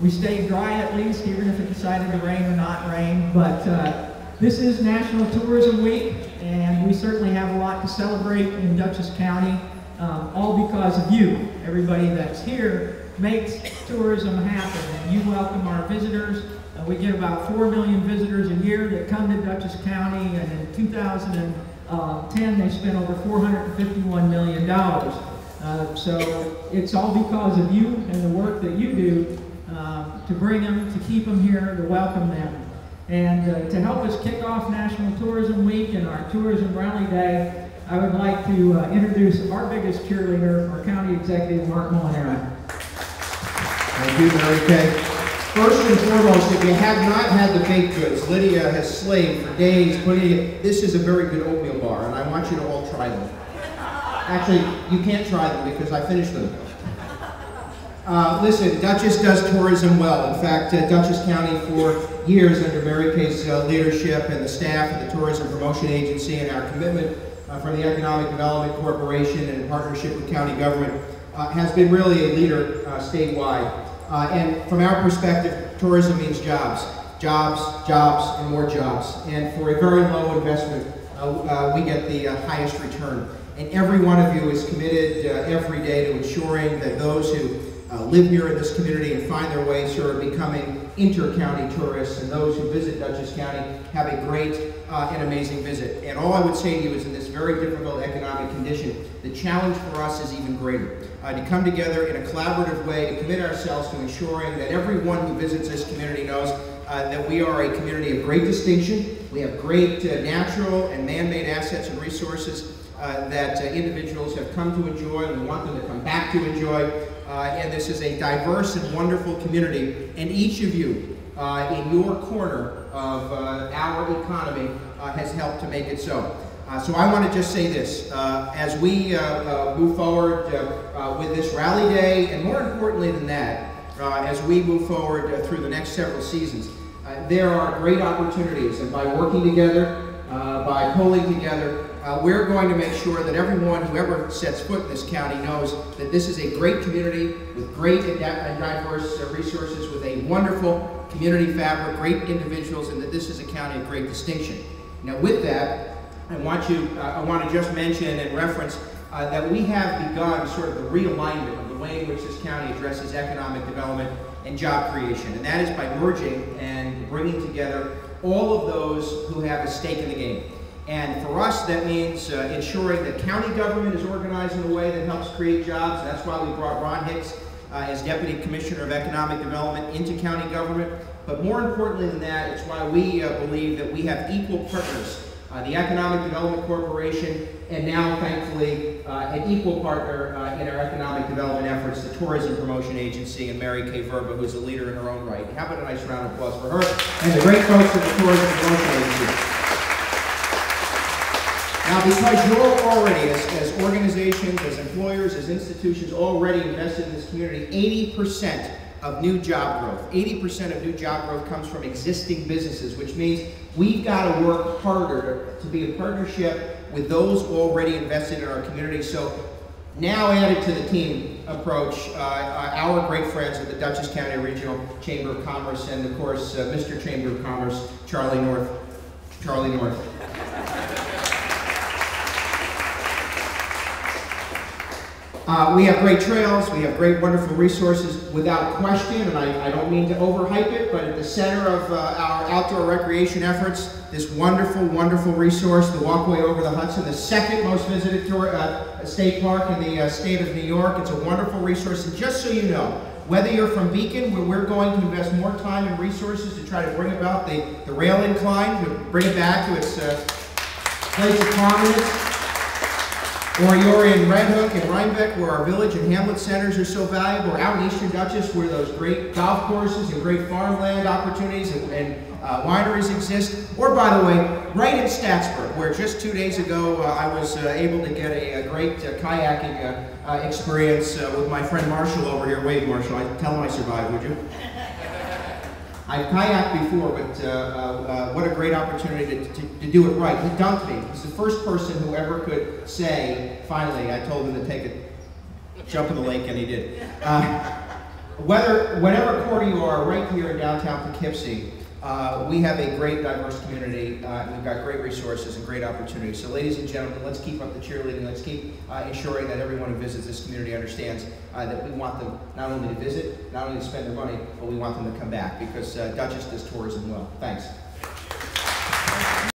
We stayed dry at least, even if it decided to rain or not rain. But this is National Tourism Week, and we certainly have a lot to celebrate in Dutchess County, all because of you. Everybody that's here makes tourism happen, and you welcome our visitors. We get about 4 million visitors a year that come to Dutchess County, and in 2010 they spent over $451 million. So it's all because of you and the work that you do to bring them, to keep them here, to welcome them. And to help us kick off National Tourism Week and our Tourism Rally Day, I would like to introduce our biggest cheerleader, our County Executive, Mark Molinaro. Thank you, Mary Kay. First and foremost, if you have not had the baked goods, Lydia has slaved for days putting it. This is a very good oatmeal bar, and I want you to all try them. Actually, you can't try them because I finished them. Listen, Dutchess does tourism well. In fact, Dutchess County for years under Mary Kay's leadership and the staff of the Tourism Promotion Agency and our commitment from the Economic Development Corporation and in partnership with county government has been really a leader statewide. And from our perspective, tourism means jobs. Jobs, jobs, and more jobs. And for a very low investment, we get the highest return. And every one of you is committed every day to ensuring that those who live here in this community and find their way sort of becoming inter-county tourists, and those who visit Dutchess County have a great and amazing visit. And all I would say to you is, in this very difficult economic condition, the challenge for us is even greater. To come together in a collaborative way, to commit ourselves to ensuring that everyone who visits this community knows that we are a community of great distinction. We have great natural and man-made assets and resources that individuals have come to enjoy, and we want them to come back to enjoy. And this is a diverse and wonderful community, and each of you in your corner of our economy has helped to make it so. So I want to just say this, as we move forward with this rally day, and more importantly than that, as we move forward through the next several seasons, there are great opportunities, and by working together, by pulling together, we're going to make sure that everyone who ever sets foot in this county knows that this is a great community with great and diverse resources, with a wonderful community fabric, great individuals, and that this is a county of great distinction. Now with that, I want to just mention and reference that we have begun sort of the realignment of the way in which this county addresses economic development and job creation, and that is by merging and bringing together all of those who have a stake in the game. And for us, that means ensuring that county government is organized in a way that helps create jobs. That's why we brought Ron Hicks as Deputy Commissioner of Economic Development into county government. But more importantly than that, it's why we believe that we have equal partners. The Economic Development Corporation, and now, thankfully, an equal partner in our economic development efforts, the Tourism Promotion Agency, and Mary Kay Verba, who's a leader in her own right. How about a nice round of applause for her and the great folks at the Tourism Promotion Agency. Now, because you're already, as organizations, as employers, as institutions, already invested in this community, 80% of new job growth, 80% of new job growth comes from existing businesses, which means we've got to work harder to be a partnership with those already invested in our community. So now added to the team approach, our great friends at the Dutchess County Regional Chamber of Commerce, and of course, Mr. Chamber of Commerce, Charlie North. Charlie North. We have great trails, we have great, wonderful resources, without question, and I don't mean to overhype it, but at the center of our outdoor recreation efforts, this wonderful, wonderful resource, the walkway over the Hudson, the second most visited state park in the state of New York. It's a wonderful resource, and just so you know, whether you're from Beacon, where we're going to invest more time and resources to try to bring about the rail incline, to bring it back to its place of prominence, or you're in Red Hook and Rhinebeck, where our village and hamlet centers are so valuable, or out in Eastern Dutchess, where those great golf courses and great farmland opportunities and wineries exist, or by the way, right in Statsburg, where just 2 days ago I was able to get a great kayaking experience with my friend Marshall over here. Wave, Marshall, tell him I survived, would you? I've kayaked before, but what a great opportunity to do it right. He dunked me. He's the first person who ever could say, finally, I told him to take a jump in the lake, and he did. whatever quarter you are, right here in downtown Poughkeepsie, we have a great diverse community. We've got great resources and great opportunities. So ladies and gentlemen, let's keep up the cheerleading. Let's keep ensuring that everyone who visits this community understands that we want them not only to visit, not only to spend their money, but we want them to come back, because Dutchess does tourism well. Thanks.